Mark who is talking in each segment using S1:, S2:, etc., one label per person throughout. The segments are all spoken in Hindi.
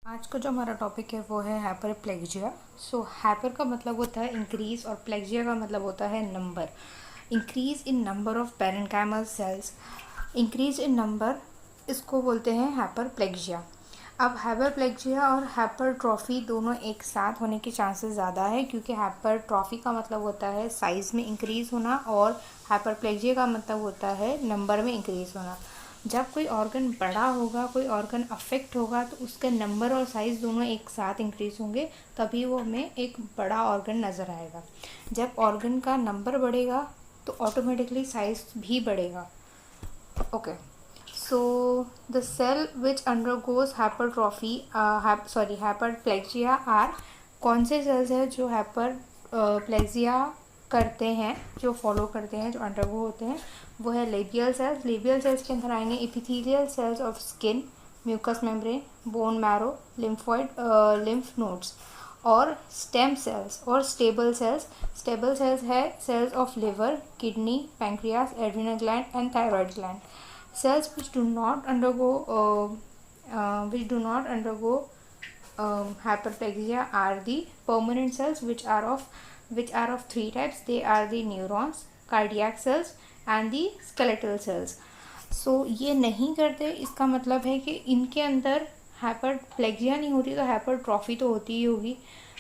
S1: आज का जो हमारा टॉपिक है वो है हाइपरप्लेक्जिया। सो हाइपर का मतलब होता है इंक्रीज और प्लेक्जिया का मतलब होता है number. Increase in number of parenchymal cells, increase in number, इसको बोलते हैं हाइपरप्लेक्जिया। अब हाइपरप्लेक्जिया और हाइपरट्रॉफी दोनों एक साथ होने के चांसेस ज़्यादा है, क्योंकि हाइपरट्रॉफी का मतलब होता है साइज़ में इंक्रीज़ होना और हाइपरप्लेक्जिया का मतलब होता है नंबर में इंक्रीज़ होना। जब कोई ऑर्गन बड़ा होगा, कोई ऑर्गन अफेक्ट होगा, तो उसका नंबर और साइज़ दोनों एक साथ इंक्रीज़ होंगे, तभी वो हमें एक बड़ा ऑर्गन नज़र आएगा। जब ऑर्गन का नंबर बढ़ेगा तो ऑटोमेटिकली साइज़ भी बढ़ेगा। Okay, so the cell which undergoes hyperplasia are, कौन से सेल्स हैं जो हाइपरप्लेक्जिया करते हैं, जो फॉलो करते हैं, जो अंडरगो होते हैं? वो है लेबियल सेल्स। लेबियल सेल्स के अंदर आएंगे epithelial cells of skin, mucous membrane, bone marrow, lymph nodes और स्टेम सेल्स और स्टेबल सेल्स। स्टेबल सेल्स है cells of liver, kidney, pancreas, adrenal gland and thyroid gland. Cells which do not undergo hyperplasia are the permanent cells, which are of three types. They are the neurons, cardiac cells and the skeletal cells. So ये नहीं करते, इसका मतलब है कि इनके अंदर हाइपरप्लेक्जिया नहीं होती तो हाइपरट्रॉफी तो होती ही होगी।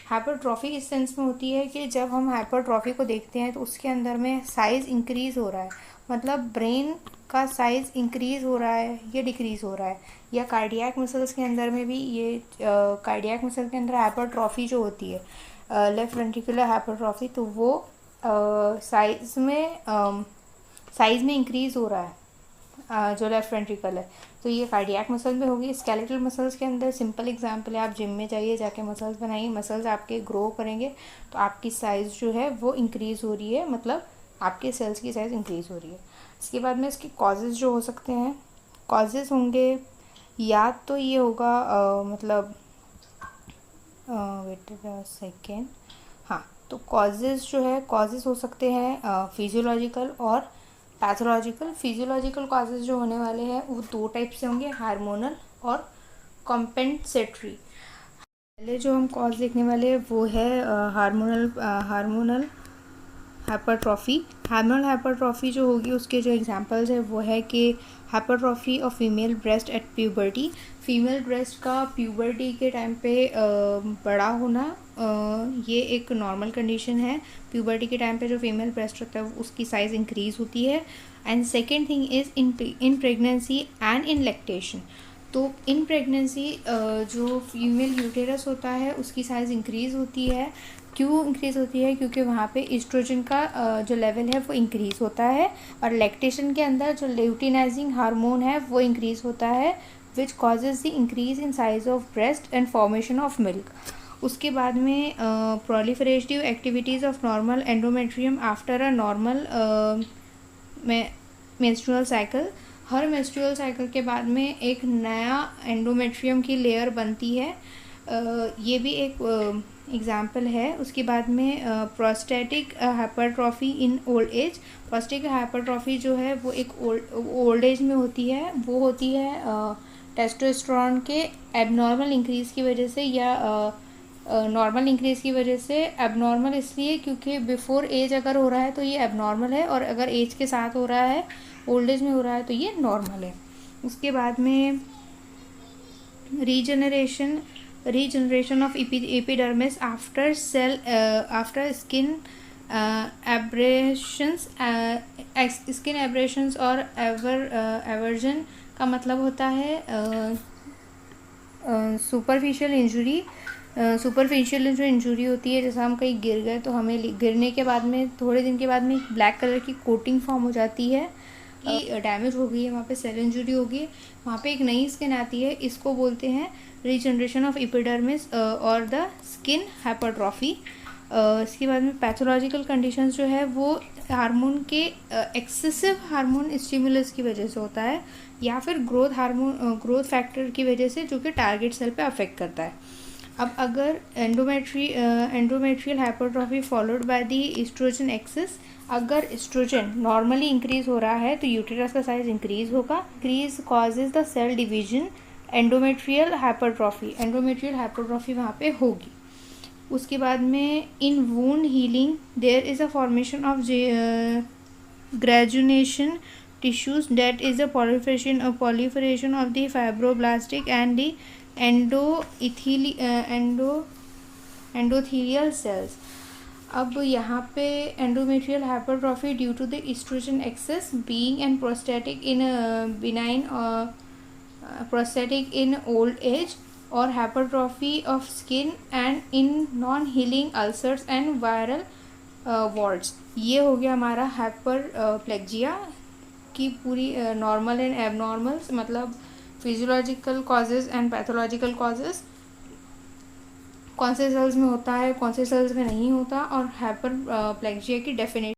S1: हाइपरट्रॉफी इस सेंस में होती है कि जब हम हाइपरट्रॉफी को देखते हैं तो उसके अंदर में साइज़ इंक्रीज़ हो रहा है, मतलब ब्रेन का साइज़ इंक्रीज़ हो रहा है या डिक्रीज़ हो रहा है। या कार्डियक मसल्स के अंदर में भी ये कार्डियक मसल के अंदर हाइपरट्रॉफी जो होती है, लेफ्ट वेंट्रिकुलर हाइपरट्रॉफी, तो वो साइज़ में इंक्रीज़ हो रहा है, जो लेफ्ट वेंट्रिकल है। तो ये कार्डियक मसल में होगी। स्केलेटल मसल्स के अंदर सिंपल एग्जांपल है, आप जिम में जाइए, जाके मसल्स बनाइए, मसल्स आपके ग्रो करेंगे तो आपकी साइज़ जो है वो इंक्रीज़ हो रही है, मतलब आपके सेल्स की साइज़ इंक्रीज़ हो रही है। इसके बाद में इसके कॉजेज़ जो हो सकते हैं, कॉजेज़ होंगे या तो ये होगा मतलब वेट सेकेंड, हाँ, तो कॉजेज़ जो है, कॉजेज़ हो सकते हैं फिजियोलॉजिकल और पैथोलॉजिकल। फिजियोलॉजिकल कॉजेज़ जो होने वाले हैं वो दो टाइप से होंगे, हार्मोनल और कॉम्पेंसेटरी। पहले जो हम कॉज देखने वाले हैं वो है हार्मोनल हाइपरट्रॉफी। हार्मोनल हाइपरट्रॉफी जो होगी उसके जो एग्जांपल्स है वो है कि hypertrophy of female breast at puberty. Female breast का प्यूबर्टी के टाइम पे बड़ा होना, ये एक नॉर्मल कंडीशन है। प्यूबर्टी के टाइम पे जो फीमेल ब्रेस्ट होता है उसकी साइज़ इंक्रीज़ होती है। And second thing is in pregnancy and in lactation. तो इन प्रेगनेंसी जो फीमेल यूटेरस होता है उसकी साइज़ इंक्रीज़ होती है। क्यों इंक्रीज़ होती है? क्योंकि वहाँ पे इस्ट्रोजन का जो लेवल है वो इंक्रीज़ होता है, और लैक्टेशन के अंदर जो ल्यूटिनाइजिंग हार्मोन है वो इंक्रीज़ होता है, which causes the increase in size of breast and formation of milk. उसके बाद में proliferative activities of normal endometrium after a normal menstrual cycle. हर मेंस्ट्रुअल साइकिल के बाद में एक नया एंडोमेट्रियम की लेयर बनती है, ये भी एक एग्जाम्पल है। उसके बाद में प्रोस्टेटिक हाइपरट्रॉफी इन ओल्ड एज। प्रोस्टेटिक हाइपरट्रॉफी जो है वो एक ओल्ड एज में होती है, वो होती है टेस्टोस्टेरोन के एबनॉर्मल इंक्रीज़ की वजह से, या नॉर्मल इंक्रीज़ की वजह से। एबनॉर्मल इसलिए क्योंकि बिफोर एज अगर हो रहा है तो ये एबनॉर्मल है, और अगर एज के साथ हो रहा है, ओल्ड एज में हो रहा है, तो ये नॉर्मल है। उसके बाद में regeneration of epidermis after skin aberrations और एवर्जन का मतलब होता है सुपरफिशियल इंजुरी। सुपरफिशियल जो इंजुरी होती है, जैसे हम कहीं गिर गए तो हमें गिरने के बाद में थोड़े दिन के बाद में ब्लैक कलर की कोटिंग फॉर्म हो जाती है कि डैमेज हो गई है, वहाँ पे सेल इंजुरी होगी, वहाँ पे एक नई स्किन आती है, इसको बोलते हैं रीजनरेशन ऑफ एपिडर्मिस और द स्किन हाइपरट्रॉफी। इसके बाद में पैथोलॉजिकल कंडीशंस जो है वो हार्मोन के एक्सेसिव हार्मोन स्टिमुलस की वजह से होता है, या फिर ग्रोथ फैक्टर की वजह से, जो कि टारगेट सेल पे अफेक्ट करता है। अब अगर endometrial hypertrophy followed by the estrogen excess, अगर एस्ट्रोजन नॉर्मली इंक्रीज हो रहा है तो यूटेरस का साइज इंक्रीज होगा। Increase causes the cell division endometrial hypertrophy वहाँ पे होगी। उसके बाद में in wound healing there is a formation of granulation tissues that is a proliferation of the fibroblastic and the endothelial cells. अब यहाँ पे endometrial hypertrophy due to the estrogen excess being and prostatic in benign prostatic in old age और hypertrophy of skin and in non healing ulcers and viral warts. ये हो गया हमारा हाइपरप्लेक्जिया की पूरी नॉर्मल एंड एबनॉर्मल्स, मतलब physiological causes and pathological causes, कौन से सेल्स में होता है कौन से सेल्स में नहीं होता, और हाइपरप्लेक्जिया की डेफिनेशन।